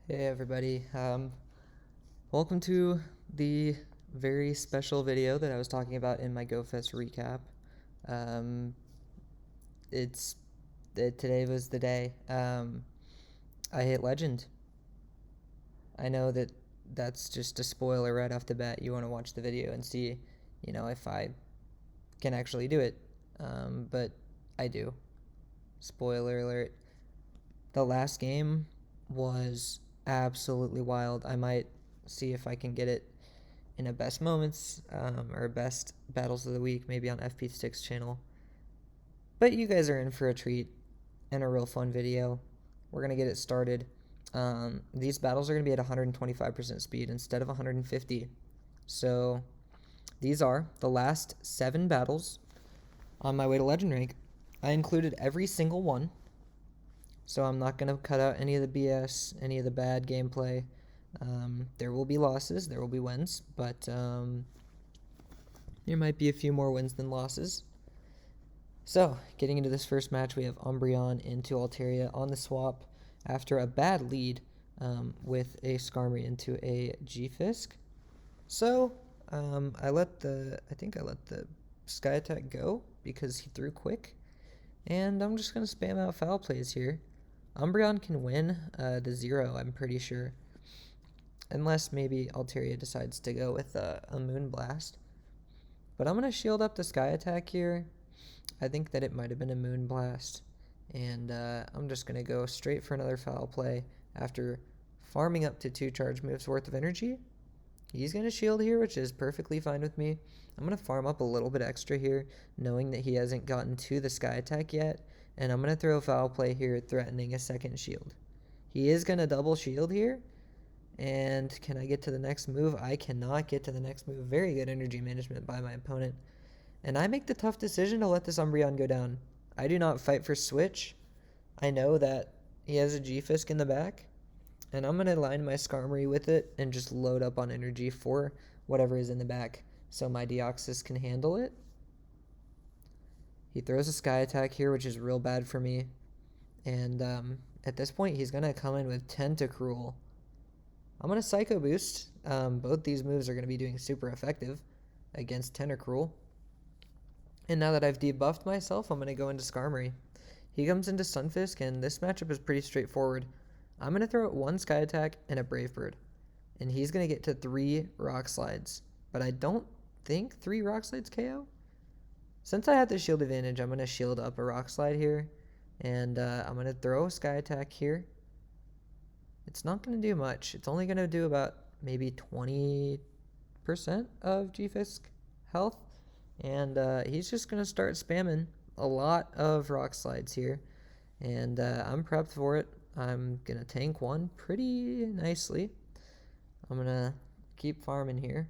Hey everybody, welcome to the very special video that I was talking about in my GoFest recap. Um, today was the day. I hit Legend. I know that that's just a spoiler right off the bat. You want to watch the video and see, if I can actually do it. But I do. Spoiler alert. The last game was absolutely wild. I might see if I can get it in a best moments or best battles of the week, maybe on FP6 channel. But you guys are in for a treat and a real fun video. We're gonna get it started. These battles are gonna be at 125% speed instead of 150. So these are the last 7 battles on my way to Legend rank. I included every single one, so I'm not gonna cut out any of the BS, any of the bad gameplay. There will be losses, there will be wins, but there might be a few more wins than losses. So, getting into this first match, we have Umbreon into Altaria on the swap after a bad lead with a Skarmory into a G-Fisk. So, I think I let the Sky Attack go because he threw quick, and I'm just going to spam out foul plays here. Umbreon can win the 0, I'm pretty sure. Unless maybe Altaria decides to go with a Moonblast. But I'm going to shield up the Sky Attack here. I think that it might have been a Moonblast. And I'm just going to go straight for another foul play after farming up to 2 charge moves worth of energy. He's going to shield here, which is perfectly fine with me. I'm going to farm up a little bit extra here, knowing that he hasn't gotten to the Sky Attack yet. And I'm going to throw a foul play here, threatening a second shield. He is going to double shield here. And can I get to the next move? I cannot get to the next move. Very good energy management by my opponent. And I make the tough decision to let this Umbreon go down. I do not fight for switch. I know that he has a G-Fisk in the back. And I'm going to line my Skarmory with it and just load up on energy for whatever is in the back so my Deoxys can handle it. He throws a Sky Attack here, which is real bad for me. And at this point, he's going to come in with Tentacruel. I'm going to Psycho Boost. Both these moves are going to be doing super effective against Tentacruel. And now that I've debuffed myself, I'm going to go into Skarmory. He comes into Stunfisk, and this matchup is pretty straightforward. I'm going to throw out 1 Sky Attack and a Brave Bird. And he's going to get to 3 Rock Slides. But I don't think 3 Rock Slides KO. Since I have the shield advantage, I'm going to shield up a Rock Slide here. And I'm going to throw a Sky Attack here. It's not going to do much. It's only going to do about maybe 20% of G-Fisk health. And he's just going to start spamming a lot of Rock Slides here. And I'm prepped for it. I'm going to tank 1 pretty nicely. I'm going to keep farming here.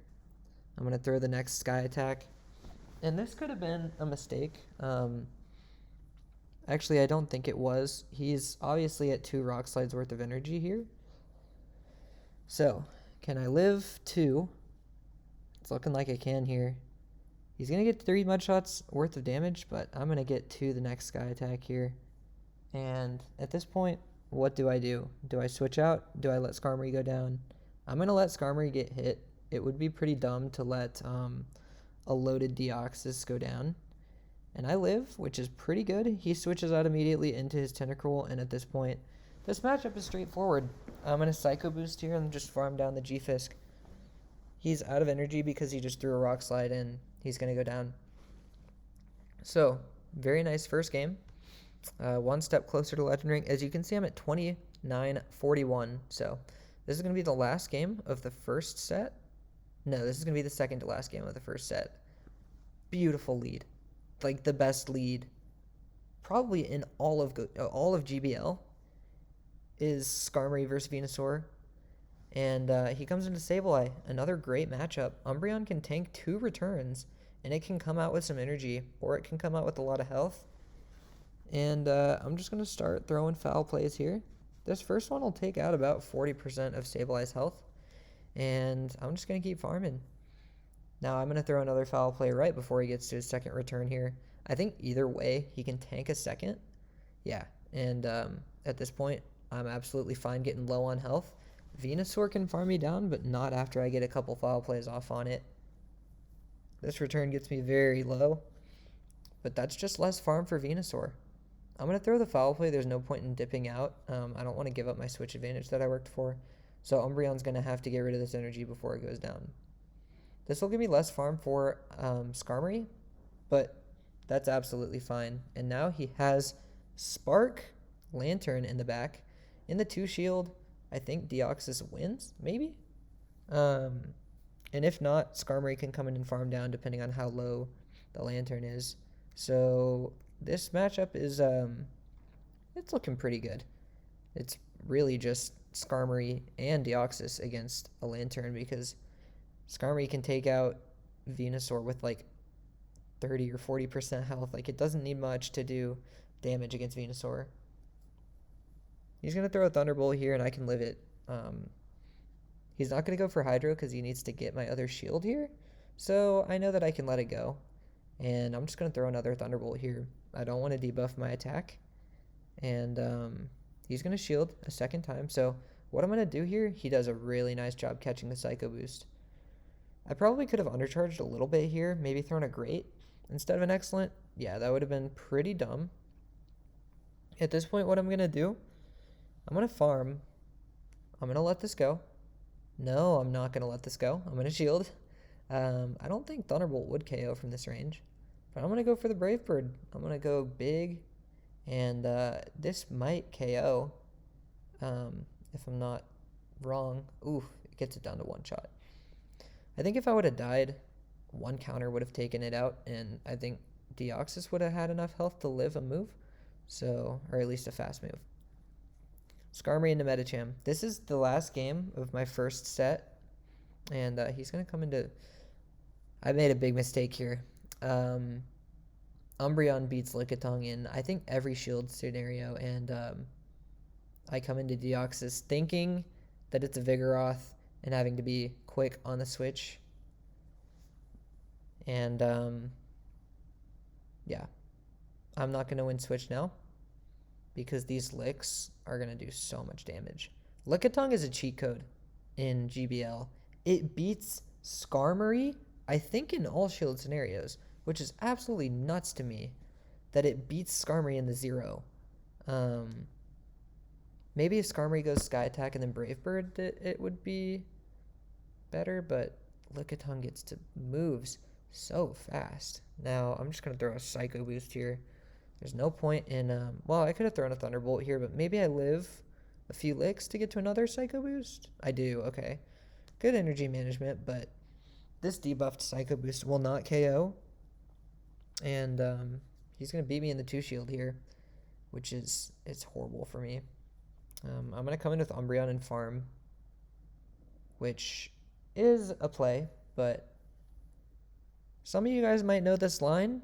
I'm going to throw the next Sky Attack. And this could have been a mistake. Actually, I don't think it was. He's obviously at 2 Rock Slides worth of energy here. So, can I live 2? It's looking like I can here. He's going to get 3 Mudshots worth of damage, but I'm going to get to the next Sky Attack here. And at this point, what do I do? Do I switch out? Do I let Skarmory go down? I'm going to let Skarmory get hit. It would be pretty dumb to let a loaded Deoxys go down. And I live, which is pretty good. He switches out immediately into his Tentacruel, and at this point, this matchup is straightforward. I'm going to Psycho Boost here and just farm down the G-Fisk. He's out of energy because he just threw a Rock Slide, and he's going to go down. So, very nice first game. 1 step closer to Legend rank. As you can see, I'm at 29-41. So, this is going to be the last game of the first set. No, this is going to be the second to last game of the first set. Beautiful lead. Like the best lead probably in all of GBL is Skarmory versus Venusaur. And he comes into Sableye. Another great matchup. Umbreon can tank 2 returns, and it can come out with some energy, or it can come out with a lot of health. And I'm just going to start throwing foul plays here. This first one will take out about 40% of Sableye's health. And I'm just going to keep farming. Now I'm going to throw another foul play right before he gets to his second return here. I think either way, he can tank a second. Yeah, and at this point, I'm absolutely fine getting low on health. Venusaur can farm me down, but not after I get a couple foul plays off on it. This return gets me very low, but that's just less farm for Venusaur. I'm going to throw the foul play. There's no point in dipping out. I don't want to give up my switch advantage that I worked for. So Umbreon's going to have to get rid of this energy before it goes down. This will give me less farm for Skarmory, but that's absolutely fine. And now he has Spark, Lantern in the back. In the 2 shield, I think Deoxys wins, maybe? And if not, Skarmory can come in and farm down depending on how low the Lantern is. So this matchup is, it's looking pretty good. It's really just Skarmory and Deoxys against a Lantern because Skarmory can take out Venusaur with like 30 or 40% health. Like, it doesn't need much to do damage against Venusaur. He's going to throw a Thunderbolt here, and I can live it. He's not going to go for Hydro because he needs to get my other shield here. So I know that I can let it go. And I'm just going to throw another Thunderbolt here. I don't want to debuff my attack. And he's going to shield a second time. So what I'm going to do here, he does a really nice job catching the Psycho Boost. I probably could have undercharged a little bit here, maybe thrown a Great instead of an Excellent. Yeah, that would have been pretty dumb. At this point, what I'm going to do, I'm going to farm. I'm going to let this go. No, I'm not going to let this go. I'm going to shield. I don't think Thunderbolt would KO from this range, but I'm going to go for the Brave Bird. I'm going to go big, and this might KO if I'm not wrong. Ooh, it gets it down to 1 shot. I think if I would have died, 1 counter would have taken it out, and I think Deoxys would have had enough health to live a move, so, or at least a fast move. Skarmory into Medicham. This is the last game of my first set, and he's going to come into... I made a big mistake here. Umbreon beats Lickitung in, I think, every shield scenario, and I come into Deoxys thinking that it's a Vigoroth and having to be quick on the switch. And, yeah. I'm not going to win switch now because these licks are going to do so much damage. Lickitung is a cheat code in GBL. It beats Skarmory, I think, in all shield scenarios, which is absolutely nuts to me that it beats Skarmory in the 0. Maybe if Skarmory goes Sky Attack and then Brave Bird, it would be better, but Lickitung gets to moves so fast. Now, I'm just going to throw a Psycho Boost here. There's no point in, well, I could have thrown a Thunderbolt here, but maybe I live a few licks to get to another Psycho Boost? I do, okay. Good energy management, but this debuffed Psycho Boost will not KO. And he's going to beat me in the 2 shield here, which is, it's horrible for me. I'm going to come in with Umbreon and farm, which is a play, but some of you guys might know this line.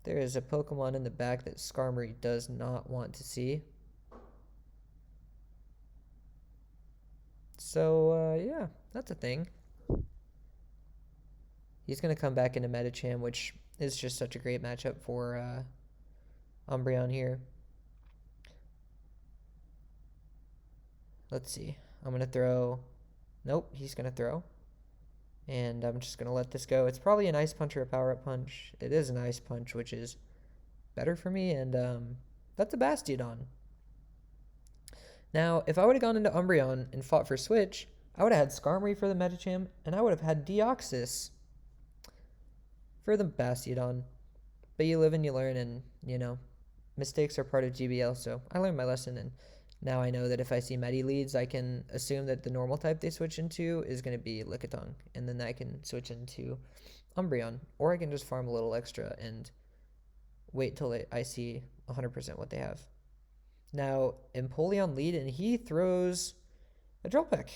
There is a Pokemon in the back that Skarmory does not want to see. So, yeah, that's a thing. He's going to come back into Medicham, which is just such a great matchup for Umbreon here. Let's see. I'm going to throw... Nope, he's going to throw. And I'm just going to let this go. It's probably an Ice Punch or a Power Up Punch. It is an Ice Punch, which is better for me. And that's a Bastiodon. Now, if I would have gone into Umbreon and fought for Switch, I would have had Skarmory for the Medicham, and I would have had Deoxys for the Bastiodon. But you live and you learn, and, you know, mistakes are part of GBL, so I learned my lesson, and now I know that if I see Medi leads, I can assume that the normal type they switch into is going to be Lickitung, and then I can switch into Umbreon, or I can just farm a little extra and wait till I see 100% what they have. Now, Empoleon lead, and he throws a Drill Peck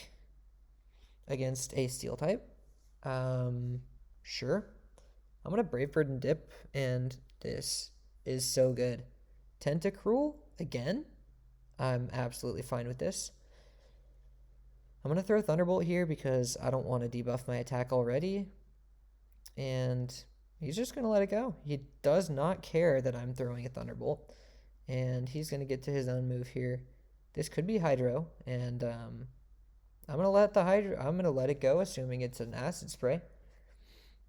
against a Steel type. Sure. I'm going to Brave Bird and dip, and this is so good. Tentacruel again? I'm absolutely fine with this. I'm going to throw Thunderbolt here because I don't want to debuff my attack already. And he's just going to let it go. He does not care that I'm throwing a Thunderbolt. And he's going to get to his own move here. This could be Hydro, and I'm gonna let it go, assuming it's an Acid Spray.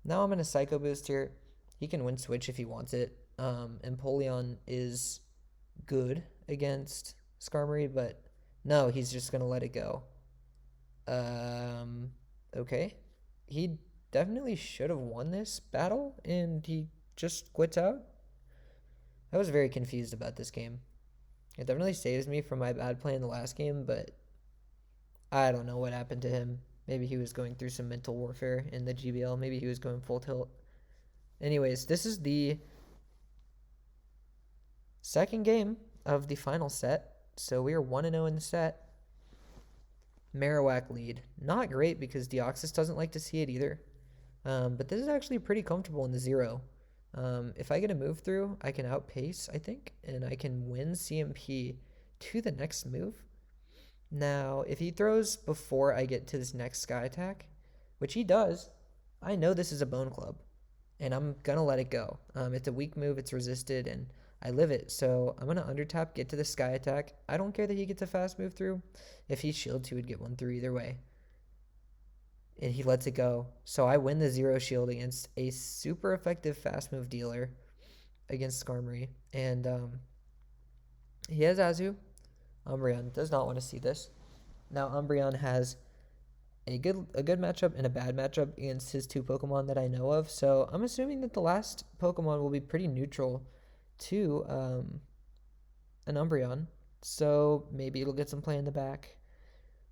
Now I'm gonna Psycho Boost here. He can win switch if he wants it. Empoleon is good against Skarmory, but no, he's just gonna let it go. Okay. He definitely should have won this battle, and he just quits out. I was very confused about this game. It definitely saves me from my bad play in the last game, but I don't know what happened to him. Maybe he was going through some mental warfare in the GBL. Maybe he was going full tilt. Anyways, this is the second game of the final set. So we are 1-0 in the set. Marowak lead. Not great because Deoxys doesn't like to see it either. But this is actually pretty comfortable in the 0. If I get a move through, I can outpace, I think, and I can win CMP to the next move. Now, if he throws before I get to this next Sky Attack, which he does, I know this is a Bone Club, and I'm going to let it go. It's a weak move, it's resisted, and I live it, so I'm going to undertap, get to the Sky Attack. I don't care that he gets a fast move through. If he shields, he would get one through either way. And he lets it go. So I win the 0 shield against a super effective fast move dealer against Skarmory. And he has Azu. Umbreon does not want to see this. Now Umbreon has a good matchup and a bad matchup against his 2 Pokemon that I know of. So I'm assuming that the last Pokemon will be pretty neutral to an Umbreon. So maybe it'll get some play in the back.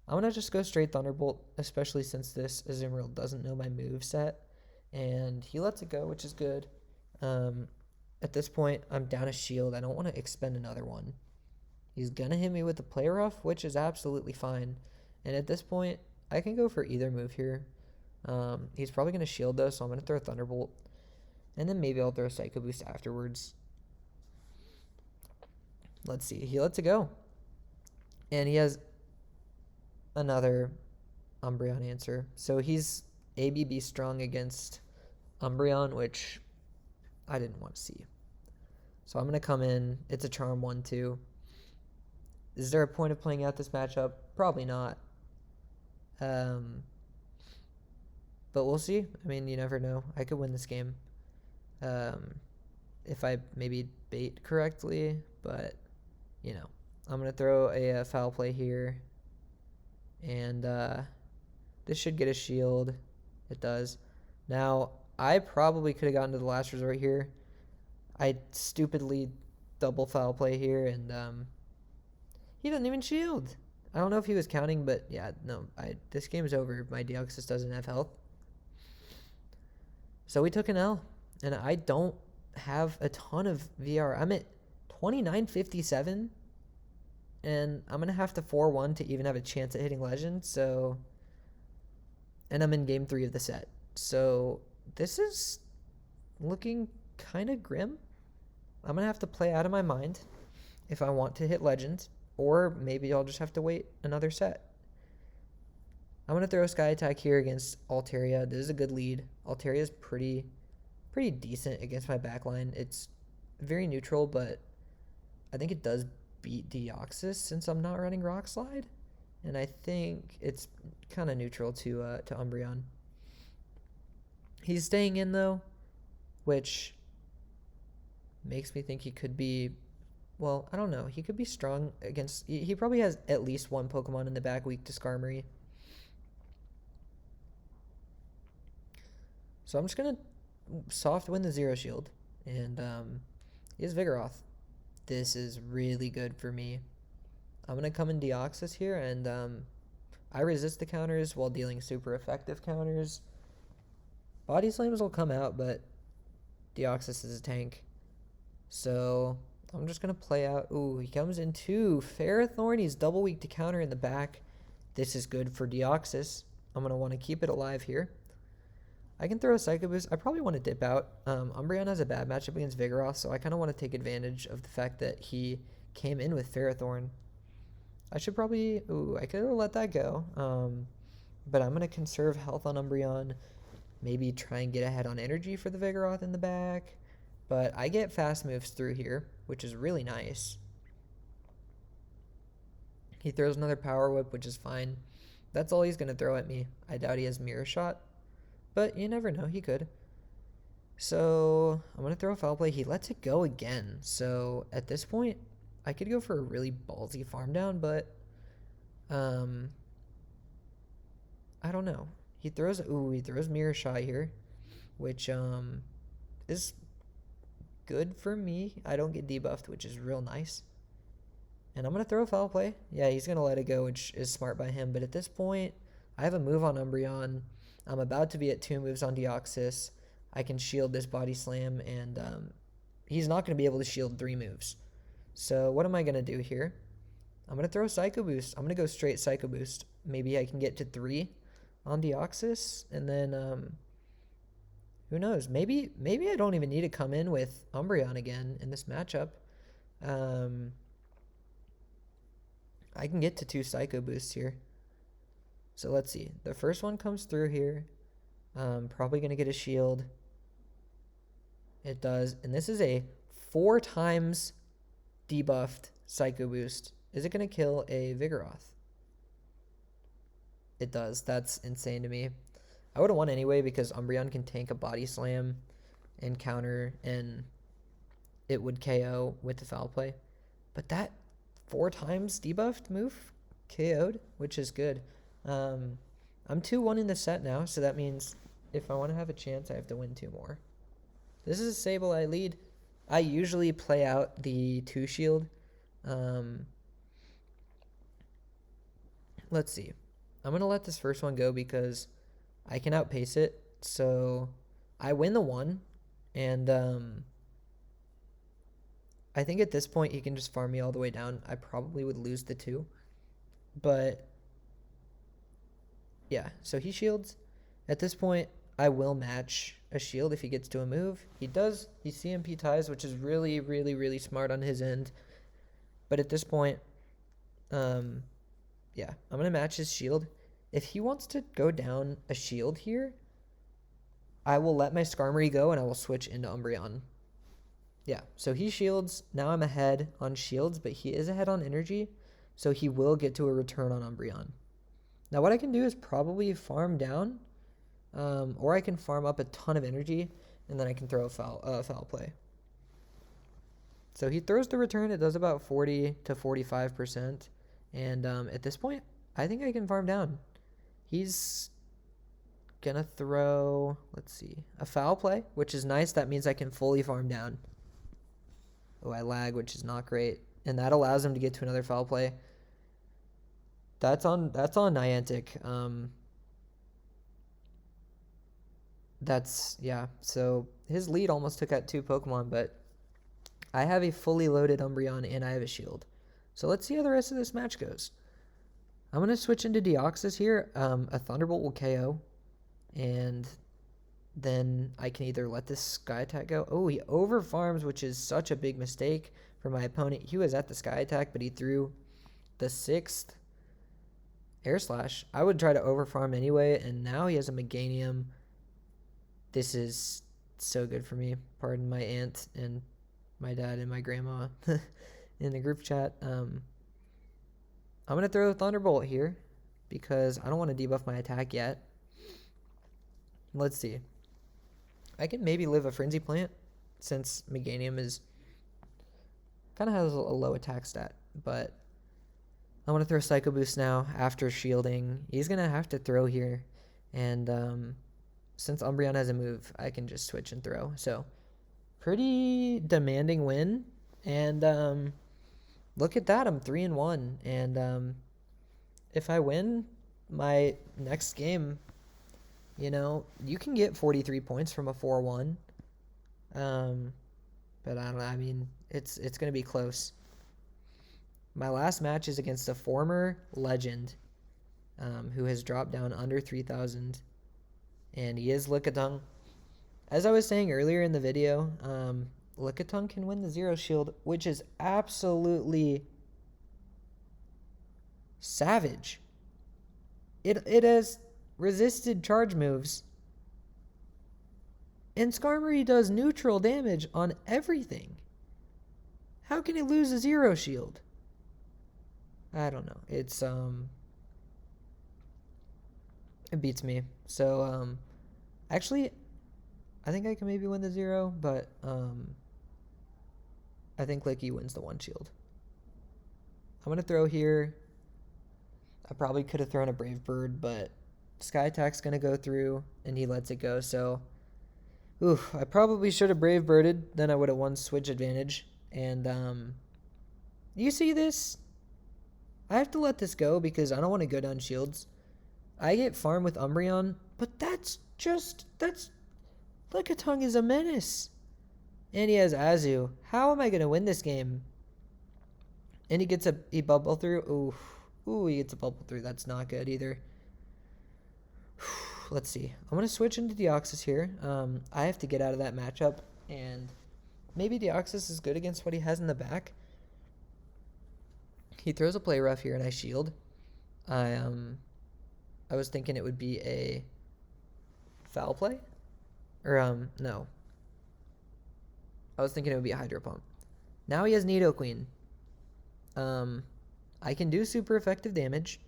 I'm going to just go straight Thunderbolt, especially since this Azumarill doesn't know my move set. And he lets it go, which is good. At this point, I'm down a shield. I don't want to expend another one. He's going to hit me with the Play Rough, which is absolutely fine. And at this point, I can go for either move here. He's probably going to shield, though, so I'm going to throw Thunderbolt. And then maybe I'll throw Psycho Boost afterwards. Let's see. He lets it go. And he has another Umbreon answer. So he's ABB strong against Umbreon, which I didn't want to see. So I'm going to come in. It's a Charm 1-2. Is there a point of playing out this matchup? Probably not. But we'll see. I mean, you never know. I could win this game. If I maybe bait correctly. But, you know. I'm going to throw a foul play here. And this should get a shield. It does. Now, I probably could have gotten to the last resort here. I stupidly double foul play here, and he doesn't even shield. I don't know if he was counting, but yeah, no. This game's over. My Deoxys doesn't have health. So we took an L, and I don't have a ton of VR. I'm at 2957. And I'm going to have to 4-1 to even have a chance at hitting Legend. So, and I'm in game 3 of the set. So this is looking kind of grim. I'm going to have to play out of my mind if I want to hit Legend. Or maybe I'll just have to wait another set. I'm going to throw a Sky Attack here against Altaria. This is a good lead. Altaria is pretty decent against my backline. It's very neutral, but I think it does beat Deoxys since I'm not running Rock Slide, and I think it's kind of neutral to Umbreon. He's staying in though, which makes me think he could be, well, I don't know, he could be strong against, he probably has at least one Pokemon in the back weak to Skarmory. So I'm just gonna soft win the 0 shield, and he has Vigoroth. This is really good for me. I'm going to come in Deoxys here, and I resist the counters while dealing super effective counters. Body Slams will come out, but Deoxys is a tank. So I'm just going to play out. Ooh, he comes in 2. Ferrothorn, he's double weak to counter in the back. This is good for Deoxys. I'm going to want to keep it alive here. I can throw a Psycho Boost. I probably want to dip out. Umbreon has a bad matchup against Vigoroth, so I kind of want to take advantage of the fact that he came in with Ferrothorn. I should probably... Ooh, I could have let that go. But I'm going to conserve health on Umbreon. Maybe try and get ahead on energy for the Vigoroth in the back. But I get fast moves through here, which is really nice. He throws another power whip, which is fine. That's all he's going to throw at me. I doubt he has mirror shot, but you never know. He could. So I'm going to throw a foul play. He lets it go again. So at this point, I could go for a really ballsy farm down, but I don't know. He throws mirror shot here, which is good for me. I don't get debuffed, which is real nice. And I'm going to throw a foul play. Yeah, he's going to let it go, which is smart by him. But at this point, I have a move on Umbreon. I'm about to be at 2 moves on Deoxys. I can shield this body slam, and he's not going to be able to shield 3 moves. So what am I going to do here? I'm going to throw Psycho Boost. I'm going to go straight Psycho Boost. Maybe I can get to 3 on Deoxys, and then who knows? Maybe I don't even need to come in with Umbreon again in this matchup. I can get to 2 Psycho Boosts here. So let's see. The first one comes through here. Probably going to get a shield. It does. And this is a 4 times debuffed Psycho Boost. Is it going to kill a Vigoroth? It does. That's insane to me. I would have won anyway because Umbreon can tank a body slam and counter, and it would KO with the foul play. But that 4 times debuffed move KO'd, which is good. I'm 2-1 in the set now, so that means if I want to have a chance, I have to win 2 more. This is a Sableye lead. I usually play out the 2 shield. Let's see. I'm going to let this first one go because I can outpace it. So I win the 1, and I think at this point he can just farm me all the way down. I probably would lose the 2. But yeah, so he shields. At this point, I will match a shield if he gets to a move. He does. He CMP ties, which is really, really, really smart on his end. But at this point, yeah, I'm going to match his shield. If he wants to go down a shield here, I will let my Skarmory go and I will switch into Umbreon. Yeah, so he shields. Now I'm ahead on shields, but he is ahead on energy, so he will get to a return on Umbreon. Now what I can do is probably farm down, or I can farm up a ton of energy, and then I can throw a foul play. So he throws the return. It does about 40 to 45%, and at this point, I think I can farm down. He's gonna throw, let's see, a foul play, which is nice. That means I can fully farm down. Oh, I lag, which is not great. And that allows him to get to another foul play. That's on Niantic. Yeah. So his lead almost took out 2 Pokemon, but I have a fully loaded Umbreon and I have a shield. So let's see how the rest of this match goes. I'm going to switch into Deoxys here. A Thunderbolt will KO, and then I can either let this Sky Attack go. Oh, he overfarms, which is such a big mistake for my opponent. He was at the Sky Attack, but he threw the 6th Air Slash. I would try to overfarm anyway, and now he has a Meganium. This is so good for me. Pardon my aunt and my dad and my grandma in the group chat. I'm going to throw a Thunderbolt here because I don't want to debuff my attack yet. Let's see. I can maybe live a Frenzy Plant since Meganium kind of has a low attack stat, but I want to throw Psycho Boost now after shielding. He's going to have to throw here, and since Umbreon has a move, I can just switch and throw. So pretty demanding win, and look at that. I'm 3-1, and if I win my next game, you can get 43 points from a 4-1. But I don't know. I mean, it's going to be close. My last match is against a former legend who has dropped down under 3,000, and he is Lickitung. As I was saying earlier in the video, Lickitung can win the 0 shield, which is absolutely savage. It has resisted charge moves, and Skarmory does neutral damage on everything. How can it lose a 0 shield? I don't know. It beats me. So, actually, I think I can maybe win the 0, but, I think Licky wins the 1 shield. I'm going to throw here. I probably could have thrown a Brave Bird, but Sky Attack's going to go through, and he lets it go, so... Oof, I probably should have Brave Birded, then I would have won Switch advantage. And, you see this? I have to let this go because I don't want to go down shields. I get farm with Umbreon, but that's... Lickitung is a menace. And he has Azu. How am I going to win this game? And he gets a bubble through. Ooh, he gets a bubble through. That's not good either. Let's see. I'm going to switch into Deoxys here. I have to get out of that matchup. And maybe Deoxys is good against what he has in the back. He throws a play rough here and I shield. I was thinking it would be a foul play. Or, no. I was thinking it would be a Hydro Pump. Now he has Nidoqueen. I can do super effective damage,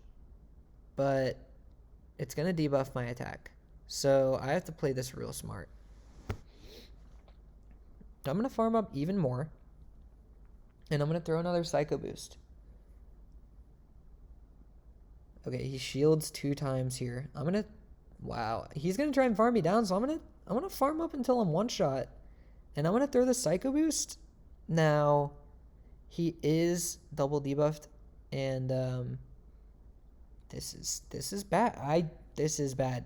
but it's going to debuff my attack. So I have to play this real smart. I'm going to farm up even more, and I'm going to throw another Psycho Boost. Okay, he shields 2 times here. I'm going to... Wow. He's going to try and farm me down, so I'm going to farm up until I'm one-shot. And I'm going to throw the Psycho Boost. Now, he is double debuffed. And this is bad. This is bad.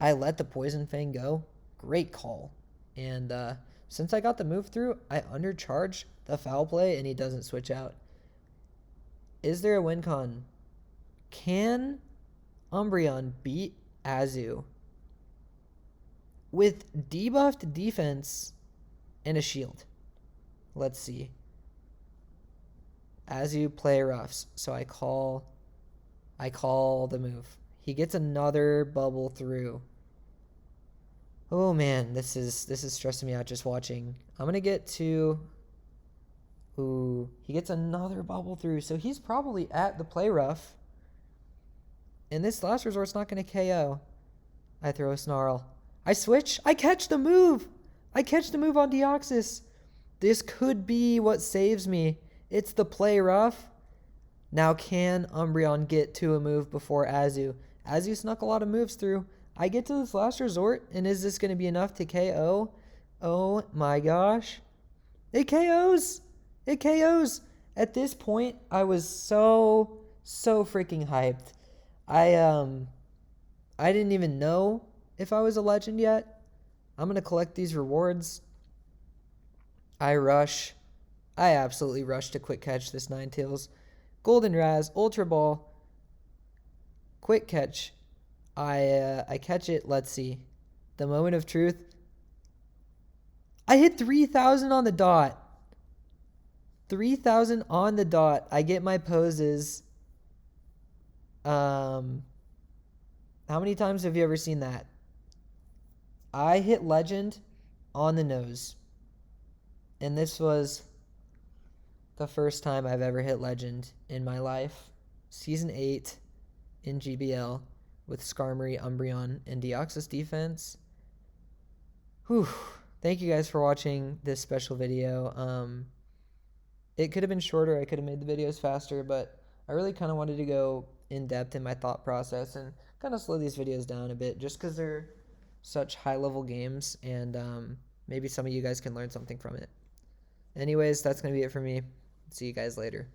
I let the Poison Fang go. Great call. And since I got the move through, I undercharge the foul play and he doesn't switch out. Is there a win con? Can Umbreon beat Azu with debuffed defense and a shield? Let's see. Azu play roughs, so I call the move. He gets another bubble through. Oh man, this is stressing me out just watching. I'm gonna get to... Ooh, he gets another bubble through, so he's probably at the play rough. And this last resort's not gonna KO. I throw a Snarl. I switch. I catch the move. I catch the move on Deoxys. This could be what saves me. It's the play rough. Now can Umbreon get to a move before Azu? Azu snuck a lot of moves through. I get to this last resort, and is this going to be enough to KO? Oh my gosh. It KOs. It KOs. At this point, I was so freaking hyped. I didn't even know if I was a legend yet. I'm going to collect these rewards. I rush. I absolutely rush to quick catch this Ninetales. Golden Raz, Ultra Ball, quick catch. I catch it. Let's see. The moment of truth. I hit 3,000 on the dot. 3,000 on the dot. I get my poses. How many times have you ever seen that? I hit legend on the nose. And this was the first time I've ever hit legend in my life. Season 8 in GBL with Skarmory, Umbreon, and Deoxys defense. Whew. Thank you guys for watching this special video. It could have been shorter. I could have made the videos faster, but I really kind of wanted to go in depth in my thought process and kind of slow these videos down a bit just because they're such high-level games, and maybe some of you guys can learn something from it. Anyways, that's going to be it for me. See you guys later.